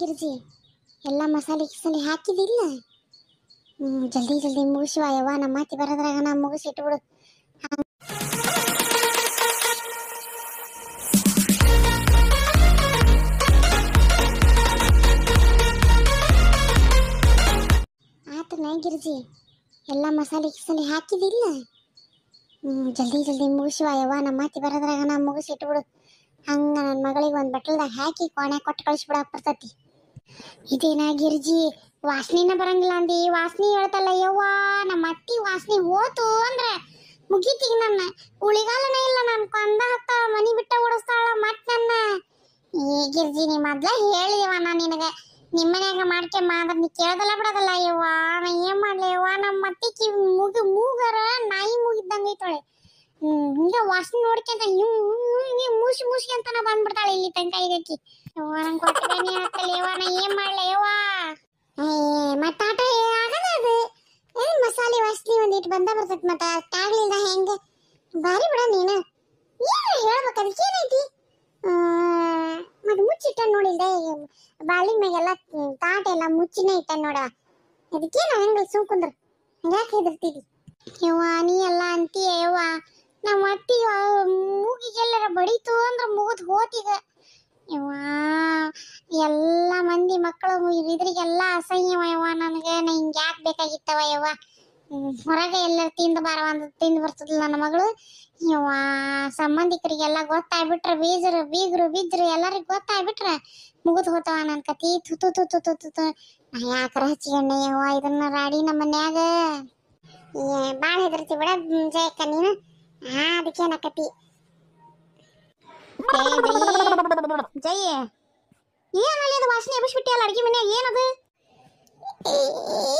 ಗಿರ್ಜಿ ಎಲ್ಲ ಮಸಾಲೆ ಗಿಸಾಲೆ ಹಾಕಿದಿಲ್ಲ. ಜಲ್ದಿ ಜಲ್ದಿ ಮುಗಿಸುವ ಯವ್ವ, ನಮ್ಮ ಅತ್ತಿ ಬರೋದ್ರಾಗ ನಾ ಮುಗಿಸಿಟ್ಬಿಡು. ಆತನ ಗಿರ್ಜಿ ಎಲ್ಲ ಮಸಾಲೆ ಗಿಸಾಲೆ ಹಾಕಿದಿಲ್ಲ. ಜಲ್ದಿ ಜಲ್ದಿ ಮುಗಿಸುವ ಯವ್ವ, ನಮ್ಮ ಅತ್ತಿ ಬರೋದ್ರಾಗ ನಾ ಮುಗಿಸಿಟ್ಬಿಡು. ಹಂಗ ನನ್ನ ಮಗಳಿಗೆ ಒಂದು ಬಟ್ಲದಾಗ ಹಾಕಿ ಕೋಣೆ ಕೊಟ್ಟು ಕಳಿಸ್ಬಿಡಕ್ಕೆ ಬರ್ತೈತಿ. ಇದೇನ ಗಿರ್ಜಿ ವಾಸನಿನ ಬರಂಗಿಲ್ಲ ಅಂದಿ, ವಾಸನಿ ಹೇಳ್ತಲ್ಲ ಯವ್ವ. ನಮ್ಮ ಅತ್ತಿ ವಾಸನಿ ಹೋತು ಅಂದ್ರೆ ಮುಗೀತಿಗೆ ನನ್ನ ಉಳಿಗಾಲನೇ ಇಲ್ಲ. ನಾನು ಕೊಂದ ಹತ್ತ ಮನಿ ಬಿಟ್ಟ ಓಡಿಸ್ತಾಳ ಮತ್ ನನ್ನ. ಈ ಗಿರ್ಜಿ ನೀ ಮೊದ್ಲ ಹೇಳಿದವ ನಾನು ನಿನಗೆ, ನಿಮ್ಮನ್ಯಾಗ ಮಾಡ್ಕೊಂಬ ಅಂದ್ರೆ ನೀ ಕೇಳ್ದಲ್ಲ ಬಿಡೋದಲ್ಲ ಯವ್ವ. ನಾ ಏನ್ ಮಾಡ್ಲಿ ಯವ್ವ, ನಮ್ಮ ಅತ್ತಿಕಿ ಮೂಗರ ನಾಯಿ ಮೂಗಿದ್ದಂಗೆ ಐತಳೆ. ಹಿಂಗೆ ವಾಸನೆ ನೋಡ್ಕೊಂತ ಮೂಸಿ ಮೂಸಿ ಅಂತಾನ ಬಂದ್ಬಿಡ್ತಾಳೆ ಇಲ್ಲಿ ತನಕ ಇದಕ್ಕಿ. ಯವ್ವ ನಂಗೆ ಕೊಟ್ಟಿದ್ದೇನೆ ಆಗ್ತಲ್ಲ ಯವ್ವ, ನಾ ಏನ್ ಮಾಡ್ಲೆ ಯವ್ವ. ಮತ್ತಾಟ ಆಗಲ್ಲ ಅದು. ಮಸಾಲೆ ವಾಸನೆ ಒಂದಿಟ್ಟು ಬಂದ ಬರ್ತೈತಿ, ಮತ್ತ ಆಗ್ಲಿಲ್ಲ ಹೆಂಗೆ ಬಾರಿ ಬಿಡ ನೀನು. ಏನು ಹೇಳ್ಬೇಕು, ಅದಕ್ಕೆ ಏನೈತಿ. ಮತ್ತೆ ಮುಚ್ಚಿಟ್ಟ ನೋಡಿಲ್ದೆ ಬಾಳಿನ ಮ್ಯಾಗೆಲ್ಲ ತಾಟ ಎಲ್ಲ ಮುಚ್ಚಿನ ಇಟ್ಟ ನೋಡ. ಅದಕ್ಕೇನ ಹೆಂಗ ಸುಮ್ಕುಂದ್ರ ಯಾಕೆ ಹೆದರ್ತಿದಿ ಯವ್ವ. ನೀ ಎಲ್ಲ ಅಂತೀಯ ಯವ್ವ. ನಮ್ಮ ಅತ್ತಿ ಮೂಗಿಗೆಲ್ಲರ ಬಡಿತು ಅಂದ್ರೆ ಮುಗಿದ್ ಹೋತೀಗ ಯವ್ವ. ಎಲ್ಲ ಮಂದಿ ಮಕ್ಕಳು ಇದ್ರಿಗೆಲ್ಲ ಅಸಹ್ಯವ ಯವ್ವ ನನಗೆ. ನಾ ಹಿಂಗೆ ಯಾಕೆ ಬೇಕಾಗಿತ್ತವ ಯವ್ವ. ಹೊರಗೆ ಎಲ್ಲರೂ ತಿಂದು ಬಾರವಂದ ತಿಂದು ಬರ್ತದಿಲ್ಲ ನನ್ನ ಮಗಳು ಯವ್ವ. ಸಂಬಂಧಿಕರಿಗೆಲ್ಲ ಗೊತ್ತಾಗ್ಬಿಟ್ರೆ ಬೀಗರು ಬಿಜ್ರು ಎಲ್ಲರಿಗೂ ಗೊತ್ತಾಗ್ಬಿಟ್ರೆ ಮುಗಿದು ಹೋತವ ನನ್ನ ಕತಿ. ತುತು ತುತು ತುತು ತು. ನಾ ಯಾಕರ ಹಚ್ಚಿಗಣ್ಣೆ ಯವ್ವ ಇದನ್ನ ರಾಡಿ ನಮ್ಮ ಮನ್ಯಾಗ. ಭಾಳ ಹೆದರ್ತಿ ಬಿಡ ಜಯಕ್ಕ ನೀನು. ಅದಕ್ಕೇನಕತಿ ಜಯ. ಏನಲ್ಲಿ ಅದು ವಾಸನೆ ಎಬ್ಬಿಸ್ಬಿಟ್ಟಿ ಅಲ್ಲ ಅಡ್ಗೆ ಮನ್ಯಾಗ, ಏನದು?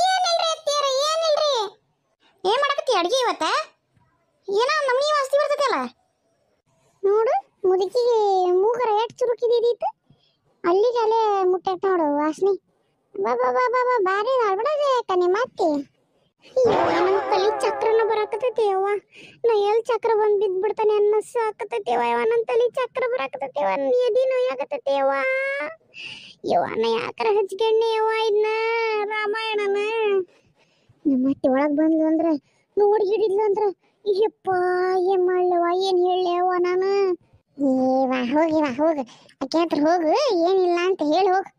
ಏನಿಲ್ರಿ ಅತ್ತಿಯರ, ಏನಿಲ್ರಿ. ಏನ್ ಮಾಡಕತ್ತಿ ಅಡ್ಗೆ ಇವತ್ತ? ಏನೋ ನಮ್ನಿ ವಾಸನೆ ಬರ್ತೈತಿ ಅಲ್ಲ ನೋಡು. ಮುದುಕಿಗೆ ಮೂಗರ ಎಷ್ಟು ಚುರುಕಿದೀತು, ಅಲ್ಲಿಗೆ ಅಲ್ಲೇ ಮುಟ್ಟೈತೆ ನೋಡು ವಾಸನೆ. ಬಾಬಾ ಬಾಬಾ ಬಾ ಬಾರಿ ಆಡ್ಬಿಡೋದೆ ಕಣಿ ಮತ್ತೆ. ನನ್ನ ತಲೆ ಚಕ್ರನ ಬರಾಕತೈತಿ ಯವ್ವ. ನಾ ಎಲ್ಲಿ ಚಕ್ರ ಬಂದು ಬಿದ್ಬಿಡ್ತಾನೆ ಅನ್ನಿಸ್ ಆಕತೈತಿ ಯವ್ವ. ನನ್ನ ತಲೆ ಚಕ್ರ ಬರಾಕತೈತಿ ಯವ್ವ. ಎದಿ ನೋಯಾಕತೈತಿ ಯವ್ವ. ಯವ್ವ ನಾ ಯಾಕರ ಹಚ್ಕೊಂಡೆ ಯವ್ವ ಇದನ್ನ ರಾಮಾಯಣನ. ನಮ್ಮ ಅತ್ತೆ ಒಳಗೆ ಬಂದ್ಲು ಅಂದ್ರೆ ನೋಡಿ ಹಿಡಿದ್ಲು ಅಂದ್ರೆ ಯಪ್ಪ ಏನ್ ಮಾಡ್ಲವ, ಏನ್ ಹೇಳವ ನಾನು. ಹೋಗಿ ಆಕೆ ಹತ್ರ ಹೋಗು, ಏನಿಲ್ಲ ಅಂತ ಹೇಳಿ ಹೋಗು.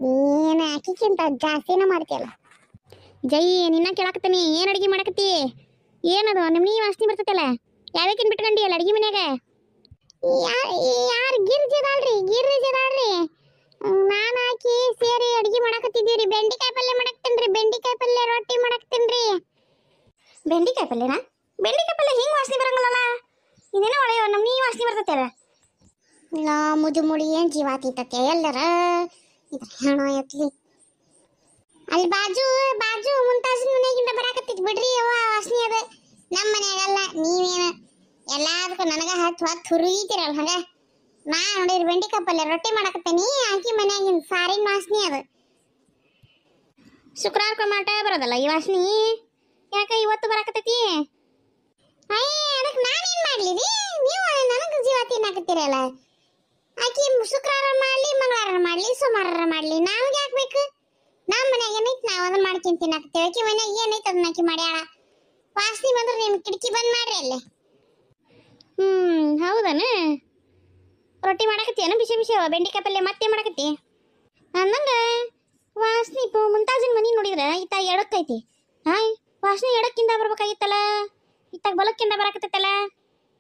ನೀನು ಆಕಿಕ್ಕಿಂತ ಜಾಸ್ತಿನ ಮಾಡ್ತೀಯಲ್ಲ. ಜೈ ನಿನ್ನ ಕೇಳಾಕತ್ತೀನಿ, ಏನ್ ಅಡಿಗೆ ಮಾಡಕತ್ತಿ? ಏನದು ನಿಮ್ನಿ ವಾಸನೆ ಬರ್ತೈತಲ್ಲ, ಯಾವ್ಯಾಕಿನ್ ಬಿಟ್ಕೊಂಡಿ ಅಲ್ಲ ಅಡಿಗೆ ಮನ್ಯಾಗ? ಯಾರು ಗಿರ್ಜದಾಳ್ರಿ. ನಾನು ಹಾಕಿ ಸೇರಿ ಅಡಿಗೆ ಮಾಡಕತ್ತಿದ್ದೀವ್ರಿ. ಬೆಂಡಿಕಾಯಿ ಪಲ್ಯ ಮಾಡಕ್ತೇನ್ರಿ, ಬೆಂಡಿಕಾಯಿ ಪಲ್ಯ ರೊಟ್ಟಿ ಮಾಡಕ್ತೇನ್ರಿ. ಬೆಂಡಿಕಾಯಿ ಪಲ್ಯನಾ? ಬೆಂಡಿಕಾಯಿ ಪಲ್ಯ ಹಿಂಗ್ ವಾಸನೆ ಬರಂಗಲ್ಲ, ಇದೇನೋ ಒಳ್ಳೆ ನಮ್ನಿ ವಾಸನೆ ಬರ್ತೈತಲ್ಲ. ನಾ ಮುದು ಮುಡಿ ಏನ್ ಜೀವಾತೀತತೆ ಎಲ್ಲರ ಇದ್ರ ಹೆಣ ಎತ್ಲಿ. ಅಲ್ಲಿ ಬಾಜು ಮುಂತಾಜಿನ ಮನೆಗಿಂದ ಬರಾಕತ್ತಿತ್ತು ಬಿಡ್ರಿ ಯವ್ವ ವಾಸನೆ ಅದು. ನಮ್ಮ ಮನ್ಯಾಗಲ್ಲ, ನೀವೇನು ಎಲ್ಲದಕ್ಕೂ ನನಗ ಹತ್ತು ಹುರಿತೀರಲ್ಲ ಹಂಗ. ನಾ ನೋಡಿರಿ ಬೆಂಡಿಕಾಯಿ ಪಲ್ಯ ರೊಟ್ಟಿ ಮಾಡಕತ್ತೇನಿ, ಆಕಿ ಮನ್ಯಾಗಿನ ಸಾರಿನ ವಾಸನೆ ಅದು. ಶುಕ್ರವಾರ ಮಾಟ ಬರೋದಲ್ಲ ಈ ವಾಸನೆ, ಯಾಕೆ ಇವತ್ತು ಬರಾಕತ್ತೈತಿ? ಅದಕ್ಕೆ ನಾನೇನ್ ಮಾಡ್ಲಿ ರೀ, ನೀವು ನನಗೆ ಜೀವ ತಿನ್ನಾಕತ್ತೀರಲ್ಲ. ಆಕಿ ಶುಕ್ರವಾರ ಮಾಡ್ಲಿ, ಮಂಗಳವಾರ ಮಾಡ್ಲಿ, ಸೋಮವಾರ ಮಾಡ್ಲಿ, ನಮ್ಗೆ ಯಾಕೆ ಬೇಕು? ನಮ್ಮ ಮನ್ಯಾಗ ಏನೈತಿ ನಾವು ಅದನ್ನ ಮಾಡ್ಕೊಂಡ್ ತಿನ್ನಾಕತ್ತೇವೆ. ಆಕಿ ಮನ್ಯಾಗ ಏನೈತಿ ಅದನ್ನ ಆಕಿ ಮಾಡ್ಯಾಳ. ವಾಸನೆ ಬಂದ್ರೆ ನಿಮ್ ಕಿಟಕಿ ಬಂದ್ ಮಾಡ್ರಿ ಅಲ್ಲೇ. ಹೌದನ? ರೊಟ್ಟಿ ಮಾಡಕತ್ತೀಯನ ಬಿಸಿ ಬಿಸಿ ಬೆಂಡಿಕಾಯಿ ಪಲ್ಯ ಮತ್ತೆ ಮಾಡಕತ್ತಿ? ಅಂದಂಗ ವಾಸನೆ ಮುಂತಾಜಿನ ಮನಿ ನೋಡಿದ್ರ ಇತ್ತ ಎಡಕ್ಕೈತಿ. ವಾಸನೆ ಎಡಕ್ಕಿಂದ ಬರ್ಬೇಕಾಗಿತ್ತಲ್ಲ, ಇತ್ತಾಗ ಬಲಕ್ಕಿಂದ ಬರಾಕತ್ತೈತಲ್ಲ.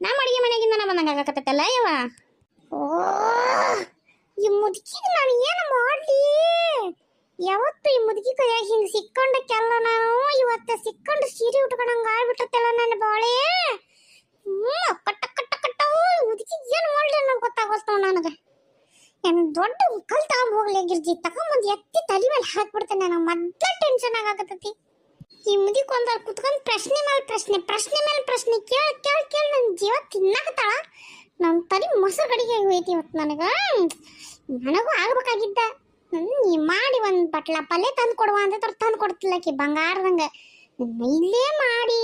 ನಮ್ಮ ಅಡಿಗೆ ಮನೆಗಿಂದ ನಾ ಬಂದಂಗ ಆಗಾಕತ್ತೈತಲ್ಲ ಯವ್ವ. ಈ ಮುದುಕಿಗೆ ನಾನು ಏನು ಮಾಡ್ಲಿ? ಯಾವತ್ತು ಈ ಮುದುಕಿ ಕೈಯಾಗ ಹಿಂಗೆ ಸಿಕ್ಕೊಂಡಕ್ಕೆಲ್ಲ ನಾವು ಇವತ್ತು ಸಿಕ್ಕೊಂಡು ಸೀರೆ ಉಟ್ಕೊಂಡಂಗ ಆಗ್ಬಿಟ್ಟತ್ತಲ್ಲ ನನ್ನ ಬಾಳೆ. ಕಟ್ಟ ಮುದುಕಿ ಏನು ಮಾಡ್ಲಿ ಅನ್ನೋ ಗೊತ್ತಾಗೋಸ್ತಾವ ನನಗೆ. ಏನು ದೊಡ್ಡ ಕಲ್ ತಗೊಂಡ್ ಹೋಗ್ಲಿ ಗಿರ್ಜಿ, ತಗೊಂಬಂದು ಎತ್ತಿ ತಲೆ ಮೇಲೆ ಹಾಕ್ಬಿಡ್ತೇನೆ. ನನಗೆ ಮೊದ್ಲ ಟೆನ್ಷನ್ ಆಗಕತ್ತೈತಿ. ಈ ಮುದುಕಿ ಒಂದ ಕುತ್ಕೊಂಡು ಪ್ರಶ್ನೆ ಮೇಲೆ ಪ್ರಶ್ನೆ ಕೇಳಿ ನನ್ನ ಜೀವ ತಿನ್ನಾಕತ್ತಾಳ. ನನ್ನ ತಲೆ ಮೊಸರು ಕಡಿಗೆ ಹೋಯ್ತಿ ಇವತ್ತು ನನಗೂ ಆಗ್ಬೇಕಾಗಿದ್ದ. ನೀ ಮಾಡಿ ಒಂದು ಬಟ್ಲ ಪಲ್ಯ ತಂದು ಕೊಡುವ ಅಂತ ತಂದು ಕೊಡ್ತಿಲ್ಲ ಆಕಿ ಬಂಗಾರದಂಗ. ಇಲ್ಲೇ ಮಾಡಿ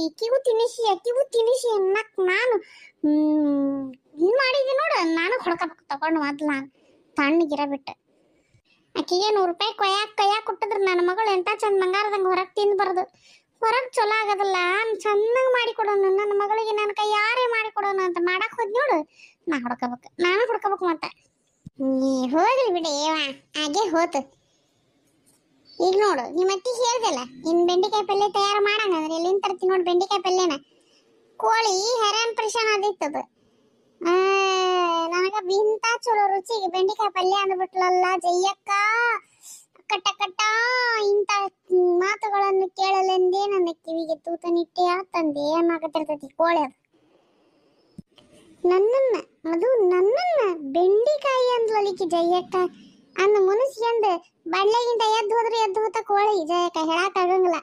ಅಕ್ಕಿಗೂ ತಿನಿಸಿ ಅನ್ನಕ್ ನಾನು ಮಾಡಿದ್ದೆ ನೋಡು. ನಾನು ಹೊಡ್ಕೋಬೇಕು ತಗೊಂಡು ಮೊದ್ಲು ನಾನು ತಣ್ಣಗಿರ ಬಿಟ್ಟು. ಆಕಿಗೆ 100 ರೂಪಾಯಿ ಕೈಯಾಗ ಕೊಟ್ಟಿದ್ರು ನನ್ನ ಮಗಳು ಎಂತ ಚಂದ ಬಂಗಾರದಂಗ ಹೊರಗೆ ತಿಂದ್ಬಾರ್ದು. ಹೊರಗೆ ಚಲೋ ಆಗೋದಿಲ್ಲ, ಚೆನ್ನಾಗಿ ಮಾಡಿ ಕೊಡೋನು ನನ್ನ ಮಗಳಿಗೆ, ನನ್ನ ಕೈ ಯಾರೇ ಮಾಡಿ ಕೊಡೋನು ಅಂತ ಮಾಡಕ್ ಹೋದ್ ನೋಡು. ನಾನು ಹುಡ್ಕೋಬೇಕು ಮತ್ತೆ. ಹೋಗ್ಲಿ ಬಿಡಿ ಹಾಗೆ ಹೋತು. ಈಗ ನೋಡು ನಿಮ್ಮ ಅತ್ತಿ ಹೇಳ್ದಲ್ಲ, ಇನ್ ಬೆಂಡಿಕಾಯಿ ಪಲ್ಯ ತಯಾರು ಮಾಡಂಗ ಅಂದ್ರೆ ಎಲ್ಲಿಂದ ತರ್ತೀನಿ ನೋಡಿ ಬೆಂಡಿಕಾಯಿ ಪಲ್ಯನ. ಕೋಳಿ ಹೆರಾನ್ ಪರಿಶಾನ ಆದಿತ್ತದು. ನನಗ ಇಂತ ಚಲೋ ರುಚಿಗೆ ಬೆಂಡಿಕಾಯಿ ಪಲ್ಯ ಅಂದ್ಬಿಟ್ಲಲ್ಲ ಜಯ್ಯಕ್ಕ. ಕಟ್ಟ ಕಟ್ಟ ಇಂತ ಮಾತುಗಳನ್ನು ಕೇಳಲೆಂದೇ ನನ್ನ ಕಿವಿಗೆ ತೂತನಿಟ್ಟೆ ತಂದೆ ಏನಾಗತ್ತಿರ್ತೈತಿ ಕೋಳಿ. ಅದು ನನ್ನನ್ನ ಬೆಂಡಿಕಾಯಿ ಅಂದ್ಲಿಕ್ಕೆ ಜಯ್ಯಕ್ಕ ಅಂದ ಮುನಿಸ್ಕೊಂಡು ಬಳ್ಳೆಗಿಂತ ಎದ್ದು ಹೋತ ಕೋಳಿ ಜಯಕ್ಕ ಹೇಳಕ್ ಆಗಂಗಿಲ್ಲ.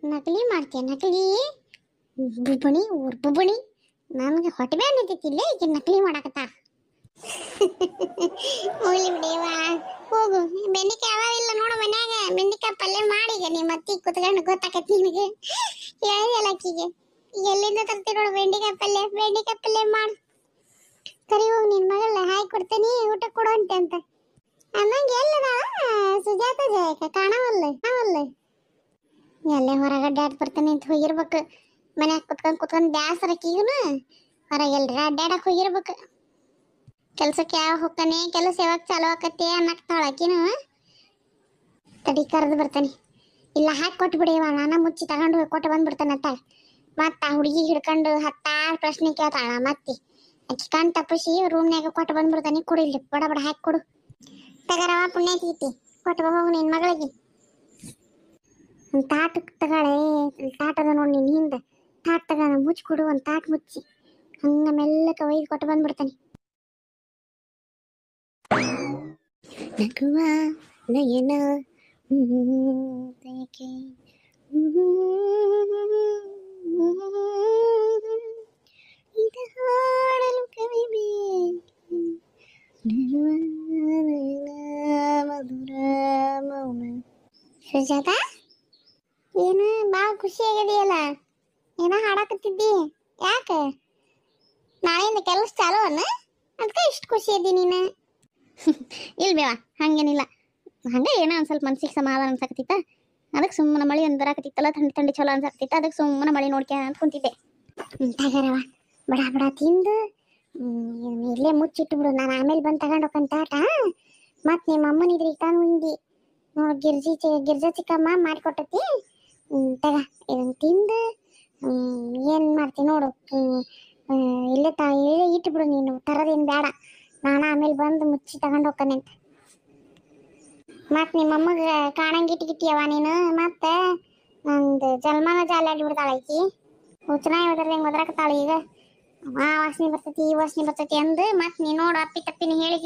ನಕಲಿ ಮಾಡ್ತೀಯ ನಕಲಿ ಬುಬ್ಬಣಿ ಊರ್ ಬುಬ್ಬಣಿ. ನನ್ಗೆ ಹೊಟ್ಟೆ ಬೇರೆ ನಿಂತಿಲ್ಲ ಈಗ ನಕಲಿ ಮಾಡಕತ್ತ. ಹೋಗ್ಲಿ ಬಿಡೇವಾ ಹೋಗು. ಬೆಂಡಿಕಾಯಿ ಅವಾಗಿಲ್ಲ ನೋಡು ಮನ್ಯಾಗ, ಬೆಂಡಿಕಾಯಿ ಪಲ್ಯ ಮಾಡೀಗ ನಿಮ್ಮ ಅತ್ತಿ ಕುತ್ಕೊಂಡು ಗೊತ್ತಾಕತಿ ನಿನಗೆ. ಹೇಳಿದಲ್ಲ ಅಕ್ಕಿಗೆ ಎಲ್ಲಿಂದ ತರ್ತಿ ನೋಡು ಬೆಂಡಿಕಾಯಿ ಪಲ್ಯ ಮಾಡು. ಕರಿ ಹೋಗಿ ನಿನ್ ಮಗಳ ಹಾಕಿ ಕೊಡ್ತೇನಿ ಊಟ ಕೊಡು ಅಂತ ಅನ್ನಂಗೆ ಎಲ್ಲದ ಸುಜಾತ ಜಯಕ ಕಾಣವಲ್ಲ. ಎಲ್ಲೇ ಹೊರಗಡೆ ಅಡ್ಡಾಡ್ ಬರ್ತಾನೆ ಅಂತ ಹೋಗಿರ್ಬೇಕು. ಮನ್ಯಾಗ ಕುತ್ಕೊಂಡ್ ಬ್ಯಾಸರಕ್ಕೀಗನು ಹೊರಗೆಲ್ರಿ ಅಡ್ಡಾಡಕ್ ಹೋಗಿರ್ಬೇಕು. ಕೆಲ್ಸಕ್ಕೆ ಯಾವ ಹೊಕ್ಕನೆ, ಕೆಲಸ ಯಾವಾಗ ಚಾಲು ಆಕತ್ತೆ ಅನ್ನಕ್ತಾಳಕಿನ. ತಡಿ ಕರೆದು ಬರ್ತಾನೆ. ಇಲ್ಲ ಹಾಕಿ ಕೊಟ್ಬಿಡಿವ, ನಾನ ಮುಚ್ಚಿ ತಗೊಂಡು ಹೋಗಿ ಕೊಟ್ಟು ಬಂದ್ಬಿಡ್ತಾನೆ ಅಂತ. ಮತ್ತ ಆ ಹುಡುಗಿ ಹಿಡ್ಕೊಂಡು 10 ಪ್ರಶ್ನೆ ಕೇಳ್ತಾಳ. ಮತ್ತೆ ಅಕ್ಕಿ ಕಣ್ ತಪ್ಪಿಸಿ ರೂಮ್ನಾಗ ಕೊಟ್ಟು ಬಂದ್ಬಿಡ್ತಾನೆ. ಕೊಡಿಲ್ಲ ಬಡ ಬಡ ಹಾಕಿ ಕೊಡು. ತಗರವ ಪುಣ್ಯ ತೀತಿ ಕೊಟ್ಟು ಹೋಗು ನಿನ್ ಮಗಳಿಗೆ. ಒಂದು ತಾಟ ತಗೊಳ್ಳೆ, ತಾಟದ ನೋಡಿ ನಿನ್ ಹಿಂದೆ ತಾಟ್ ತಗ ಮುಚ್ಚಿ ಕೊಡು. ಒಂದು ತಾಟ್ ಮುಚ್ಚಿ ಹಂಗ ಮೆಲ್ಲಕ ಒಯ್ದು ಕೊಟ್ಟು ಬಂದ್ಬಿಡ್ತಾನೆ. ನಗುವ ನಯನ ಇದು ಹಾಡಲು ಕವಿಬೇ ಮಧುರ ಮೌನ. ಸುಜಾತ ಏನು ಬಾ ಖುಷಿ ಆಗಿದೆಯಲ್ಲ, ಏನೋ ಹಾಡಾಕತ್ತಿದ್ದಿ ಯಾಕೆ? ನಾಳೆಯಿಂದ ಕೆಲಸ ಚಾಲು ಅನ್ನ ಅದಕ್ಕೆ ಇಷ್ಟು ಖುಷಿ ಇದ್ದಿ ನೀನು? ಇಲ್ಲ ಬೇವ ಹಂಗೇನಿಲ್ಲ, ಹಂಗೆ ಏನೋ ಒಂದು ಸ್ವಲ್ಪ ಮನ್ಸಿಗೆ ಸಮಾಧಾನ ಅನ್ಸಾಕತ್ತಿತ್ತ. ಅದಕ್ಕೆ ಸುಮ್ಮನೆ ಮಳೆ ಒಂದು ಬರಾಕತ್ತಿತ್ತಲ್ಲ, ಥಂಡಿ ಚಲೋ ಅನ್ಸಾಕತ್ತಿತ್ತ. ಅದಕ್ಕೆ ಸುಮ್ಮನೆ ಮಳೆ ನೋಡ್ಕೊಂಡು ಕುಂತಿದ್ದೆ. ತಗರವ ಬಡ ಬಡ ತಿಂದು ಇಲ್ಲೇ ಮುಚ್ಚಿಟ್ಟು ಬಿಡು. ನಾನು ಆಮೇಲೆ ಬಂದು ತಗೊಂಡು ಹೋಗ್ಕಂತ ಆಟ. ಮತ್ತು ನಿಮ್ಮ ಅಮ್ಮನಿದ್ರಿಗೆ ತಾನು ಹಿಂದಿ ನೋಡಿ ಗಿರ್ಜಾ ಚಿಕ್ಕಮ್ಮ ಮಾಡಿಕೊಟ್ಟತಿ. ತಗ ಇದನ್ನು ತಿಂದು ಏನು ಮಾಡ್ತೀನಿ ನೋಡು. ಇಲ್ಲೇ ಇಟ್ಟುಬಿಡು ನೀನು, ತರೋದೇನು ಬೇಡ. ನಾನು ಆಮೇಲೆ ಬಂದು ಮುಚ್ಚಿ ತಗೊಂಡು ಹೋಗ್ತಾನೆ ಅಂತ. ಮತ್ತು ನಿಮ್ಮಮ್ಮಗೆ ಕಾಣಂಗೆ ಇಟ್ಟಿಗಿಟ್ಟಿಯವ ನೀನು. ಮತ್ತೆ ಒಂದು ಜಲ್ಮಾನ ಜಾಲಾಡಿ ಬಿಡ್ತಾಳೆ ಆಕಿ. ಹುಚ್ಚನ ಹೆಂಗೆ ಒದ್ರಾಕತ್ತಾಳೆ ಈಗ. ಆ ವಾಸನೆ ಬರ್ತೈತಿ ಈ ವಾಸನೆ ಬರ್ತೈತಿ ಅಂದು ಮತ್ತೆ ನೀನು ನೋಡು ಅಪ್ಪಿ ತಪ್ಪಿನ ಹೇಳಿ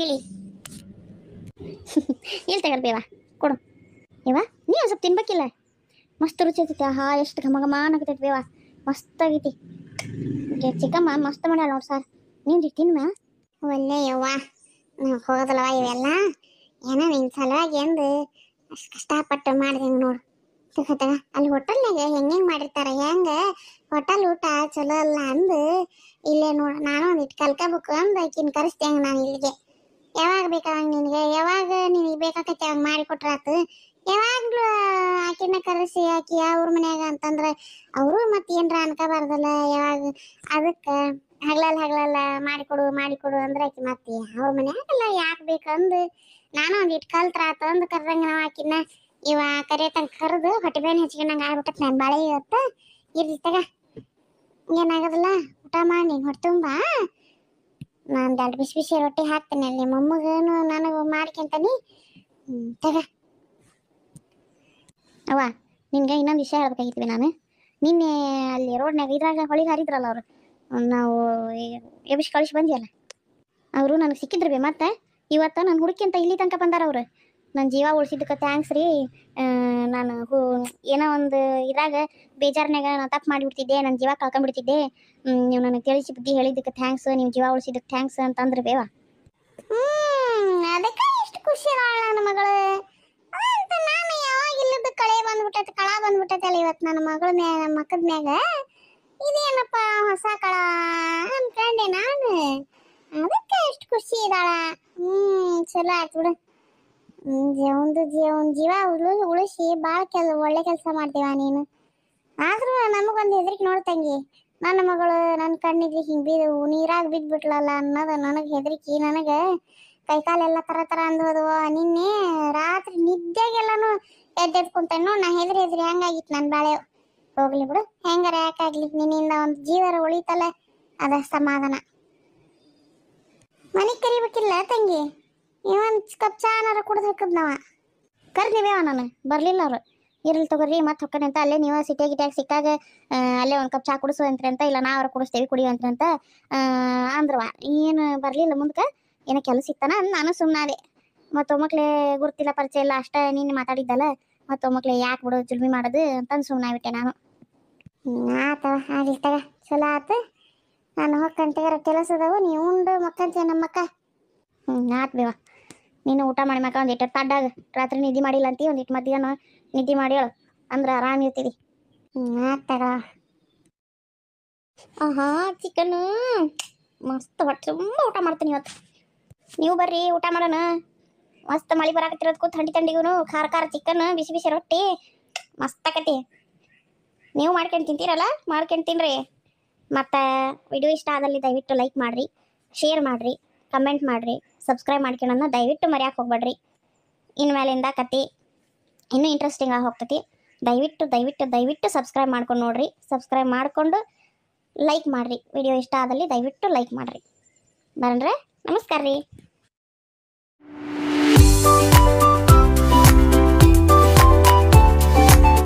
ಇಲ್ಲಿ ತಗಲ್ಬೇವ ಕೊಡು. ಇವ ನೀ ಒಂದು ಸ್ವಲ್ಪ ತಿನ್ಬೇಕಿಲ್ಲ, ಮಸ್ತ್ ರುಚಿ ಐತಿ. ಆಹಾ ಎಷ್ಟು ಘಮ ಘಮ ಅನ್ನಕತ್ತೈತಿ ಬೇವ, ಮಸ್ತ್ ಆಗೈತಿ. ಚಿಕ್ಕಮ್ಮ ಮಸ್ತ್ ಮಾಡ್ಯಾಳ ನೋಡಿ ಸಾರ್. ನೀನು ತಿನ್ನ ಒಳ್ಳೆ ಯವ್ವ. ಹೋಗೋದಲ್ವ ಇವೆಲ್ಲ ಏನೋ ನಿನ್ನ ಸಲುವಾಗಿ ಎಂದು ಅಷ್ಟು ಕಷ್ಟಪಟ್ಟು ಮಾಡಿದೆ ನೋಡು. ತಗ ಅಲ್ಲಿ ಹೋಟೆಲ್ನಾಗ ಹೆಂಗೆ ಮಾಡಿರ್ತಾರೆ, ಹೆಂಗೆ ಹೋಟೆಲ್ ಊಟ ಚಲೋ ಅಲ್ಲ ಅಂದು ಇಲ್ಲೇ ನೋಡು. ನಾನು ಒಂದಿಟ್ಟು ಕಲ್ಕೋಬೇಕು ಅಂದು ಆಕಿನ ಕರೆಸ್ತೆ. ಹಂಗೆ ನಾನು ಇಲ್ಲಿಗೆ ಯಾವಾಗ ಬೇಕಾಗ ನಿನಗೆ, ಯಾವಾಗ ನಿನಗೆ ಬೇಕಾಕೈತಿ ಅವಾಗ ಮಾಡಿಕೊಟ್ರಾತು. ಯಾವಾಗಲೂ ಆಕಿನ ಕರೆಸಿ ಆಕಿ ಅವ್ರ ಮನ್ಯಾಗ ಅಂತಂದ್ರೆ ಅವರು ಮತ್ತೆ ಏನರ ಅನ್ಕೋಬಾರ್ದಲ್ಲ. ಯಾವಾಗ ಅದಕ್ಕೆ ಹಗಲಲ್ಲ ಮಾಡಿಕೊಡು ಅಂದ್ರೆ ಆಕಿ ಮತ್ತೆ ಅವ್ರ ಮನ್ಯಾಗಲ್ಲ ಯಾಕೆ ಬೇಕಂದು ನಾನು ಒಂದಿಟ್ಟು ಕಲ್ತ್ರಾತು ಅಂದು ಕರ್ದಂಗೆ ನಾವು ಆಕಿನ ಇವ ಕರಿಯತಂಗ ಕರೆದು ಹೊಟ್ಟೆ ಬೇನೆ ಹೆಚ್ಚಿಗೆ ಆಗ್ಬಿಟ್ಟತ್. ನಾನು ಬಾಳೆ ಇವತ್ತು ಇರ್ಲಿ ತಗ, ಏನಾಗೋದಿಲ್ಲ. ಊಟ ಮಾಡಿ ನೀನು ಹೊಟ್ಟೆ ತುಂಬ. ನಾನು 2 ಬಿಸಿ ಬಿಸಿ ರೊಟ್ಟಿ ಹಾಕ್ತೇನೆ ಅಲ್ಲಿ ಮೊಮ್ಮಗನು ನನಗೆ ಮಾಡ್ಕೊಂತಾನೆ. ತಗ ಅವ್ವ ನಿನ್ಗೆ ಇನ್ನೊಂದು ವಿಷಯ ಹೇಳ್ಬೇಕಾಗಿದ್ವಿ. ನಾನು ನಿನ್ನೆ ಅಲ್ಲಿ ರೋಡ್ನಾಗ ಇದ್ರಾಗ ಹೊಳಿಗೆ ಹಾರಿದ್ರಲ್ಲ ಅವರು, ನಾವು ಎಬಿಸಿ ಕಳಿಸಿ ಬಂದಿಯಲ್ಲ, ಅವರು ನನಗೆ ಸಿಕ್ಕಿದ್ರು. ಮತ್ತೆ ಇವತ್ತು ನಾನು ಹುಡುಕಿ ಅಂತ ಇಲ್ಲಿ ತನಕ ಬಂದಾರ ಅವರು. ನನ್ನ ಜೀವ ಉಳಿಸಿದ್ದಕ್ಕೆ ಥ್ಯಾಂಕ್ಸ್ ರೀ. ನಾನು ಏನೋ ಒಂದು ಇದ್ರಾಗ ಬೇಜಾರ್ನಾಗ ನಾನು ತಪ್ಪು ಮಾಡಿಬಿಡ್ತಿದ್ದೆ, ನನ್ನ ಜೀವ ಕಳ್ಕೊಂಡ್ಬಿಡ್ತಿದ್ದೆ. ನೀವು ನನಗೆ ತಿಳಿಸಿ ಬುದ್ಧಿ ಹೇಳಿದ್ದಕ್ಕೆ ಥ್ಯಾಂಕ್ಸ್, ನೀವು ಜೀವ ಉಳಿಸಿದ್ದಕ್ಕೆ ಥ್ಯಾಂಕ್ಸ್ ಅಂತಂದ್ರೆ ಬೇವ. ಅದಕ್ಕೆ ಎಷ್ಟು ಖುಷಿ ನನ್ನ ಮಗಳು ಅಂತ. ನಾನು ಯಾವಾಗ ಇಲ್ಲದ ಕಳ ಬಂದ್ಬಿಟ್ಟೈತಲ್ಲ ಇವತ್ತು ನನ್ನ ಮಗಳ ಮ್ಯಾಗ, ನಮ್ಮ ಮಕ್ಕದ ಮ್ಯಾಗ. ಇದೇನಪ್ಪ ಹೊಸ ಕಳ ಅನ್ಕೊಂಡೆ ನಾನು. ಅದಕ್ಕೆ ಎಷ್ಟು ಖುಷಿ ಇದ್ದಾಳ. ಚಲೋ ಆಯ್ತು ಬಿಡು. ಜೀವ ಉಳಿಸಿ ಭಾಳ ಒಳ್ಳೆ ಕೆಲಸ ಮಾಡ್ತೀವ ನೀನು. ಆದ್ರೂ ನಮಗೊಂದು ಹೆದರಿಕೆ ನೋಡ್ತಂಗಿ, ನನ್ನ ಮಗಳು ನನ್ನ ಕಣ್ಣಿಗೆ ಹಿಂಗೆ ನೀರಾಗ ಬಿದ್ದುಬಿಟ್ಲಲ್ಲ ಅನ್ನೋದು ನನಗೆ ಹೆದರಿಕೆ. ನನಗೆ ಕೈಕಾಲೆಲ್ಲ ತರ ಅಂದೋದು. ನಿನ್ನೆ ರಾತ್ರಿ ನಿದ್ದೆಗೆಲ್ಲನು ಎದ್ದೆದ್ದು ಕುಂತೇನು. ನಾ ಹೆದರಿ ಹೆಂಗಾಗಿತ್ತು ನನ್ನ ಬಾಳೆ. ಹೋಗ್ಲಿ ಬಿಡು, ಹೆಂಗಾರ ಯಾಕಾಗ್ಲಿ, ನಿನ್ನಿಂದ ಒಂದು ಜೀವರ ಉಳಿತಲ್ಲ, ಅದ ಸಮಾಧಾನ. ಮನೆಗೆ ಕರಿಬೇಕಿಲ್ಲ ತಂಗಿ? ಒಂದು ಕಪ್ ಚಾನಾರ ಕುಡ್ದು ಹಾಕದ್ ನಾವ ಕರ್ದಿವೇವ. ನಾನು ಬರ್ಲಿಲ್ಲ ಅವ್ರು. ಇರ್ಲಿ ತಗೋರಿ ಮತ್ತೆ ಹೊಕ್ಕನೆ ಅಂತ ಅಲ್ಲೇ ನೀವು ಸಿಟಿಯಾಗ ಸಿಕ್ಕಾಗ ಅಲ್ಲೇ ಒಂದು ಕಪ್ ಚಾ ಕುಡಿಸುವಂತ್ರಿ ಅಂತ, ಇಲ್ಲ ನಾವ್ರ ಕುಡಿಸ್ತೇವೆ ಕುಡಿಯುವಂತ್ರಿ ಅಂತ ಅಂದ್ರವ. ಏನು ಬರಲಿಲ್ಲ ಮುಂದಕ್ಕೆ, ಏನೋ ಕೆಲಸ ಇತ್ತಾನ. ನಾನು ಸುಮ್ಮನಾದೆ. ಮತ್ತೊಮ್ಮಕ್ಳೆ ಗುರ್ತಿಲ್ಲ ಪರಿಚಯ ಇಲ್ಲ ಅಷ್ಟ ನೀನು ಮಾತಾಡಿದ್ದಲ್ಲ, ಮತ್ತೊಮ್ಮಕ್ಳೆ ಯಾಕೆ ಬಿಡು ಜುಲ್ಮಿ ಮಾಡೋದು ಅಂತಂದು ಸುಮ್ಮನಾಗ್ಬಿಟ್ಟೆ ನಾನು. ಆತವ, ಆಗ್ಲಿ ತಗ, ಚಲೋ ಆತು. ನಾನು ಹೊಕ್ಕಂಟೆಗಾರ ಕೆಲಸ ಅದಾವು, ನೀವು ಉಂಡು ಮಕ್ಕಂತೀಯ ನಮ್ಮಕ್ಕ. ಆತ್ ಬೇವ. ನೀನು ಊಟ ಮಾಡಿ ಮಕ್ಕ ಒಂದಿಟ್ಟು ತಡ್ಡಾಗ, ರಾತ್ರಿ ನಿದ್ದೆ ಮಾಡಿಲ್ಲ ಅಂತೀವಿ, ಒಂದಿಟ್ಟು ಮಧ್ಯಾಹ್ನ ನಿದ್ದೆ ಮಾಡಿ ಹೇಳು, ಅಂದ್ರೆ ಆರಾಮ್ ಇರ್ತೀವಿ. ಆತ್ ತಗ. ಆಹಾ ಚಿಕನ್ ಮಸ್ತ್ ಹೊಟ್ಟೆ ತುಂಬ ಊಟ ಮಾಡ್ತೀನಿ ಇವತ್ತು. ನೀವು ಬರ್ರಿ ಊಟ ಮಾಡೋಣ. ಮಸ್ತ್ ಮಳೆ ಬರಾಕತ್ತಿರೋದು ಕೂತ್ ಥಂಡಿಗೂ ಖಾರ ಖಾರ ಚಿಕನ್, ಬಿಸಿ ಬಿಸಿ ರೊಟ್ಟಿ ಮಸ್ತ್ ಆಕತಿ. ನೀವು ಮಾಡ್ಕೊಂಡು ತಿಂತೀರಲ್ಲ, ಮಾಡ್ಕೊಂಡು ತಿನ್ರಿ. ಮತ್ತು ವಿಡಿಯೋ ಇಷ್ಟ ಆದಲ್ಲಿ ದಯವಿಟ್ಟು ಲೈಕ್ ಮಾಡಿರಿ, ಶೇರ್ ಮಾಡಿರಿ, ಕಮೆಂಟ್ ಮಾಡಿರಿ, ಸಬ್ಸ್ಕ್ರೈಬ್ ಮಾಡ್ಕೊಳ್ಳೋಣ ದಯವಿಟ್ಟು ಮರ್ಯಾಕೆ ಹೋಗ್ಬೇಡ್ರಿ. ಇನ್ಮೇಲಿಂದ ಕತೆ ಇನ್ನೂ ಇಂಟ್ರೆಸ್ಟಿಂಗ್ ಆಗಿ ಹೋಗ್ತೈತಿ. ದಯವಿಟ್ಟು ದಯವಿಟ್ಟು ದಯವಿಟ್ಟು ಸಬ್ಸ್ಕ್ರೈಬ್ ಮಾಡ್ಕೊಂಡು ನೋಡಿರಿ. ಸಬ್ಸ್ಕ್ರೈಬ್ ಮಾಡಿಕೊಂಡು ಲೈಕ್ ಮಾಡಿರಿ. ವಿಡಿಯೋ ಇಷ್ಟ ಆದಲ್ಲಿ ದಯವಿಟ್ಟು ಲೈಕ್ ಮಾಡಿರಿ. ಬರಣ್ರೆ, ನಮಸ್ಕಾರ ರೀ.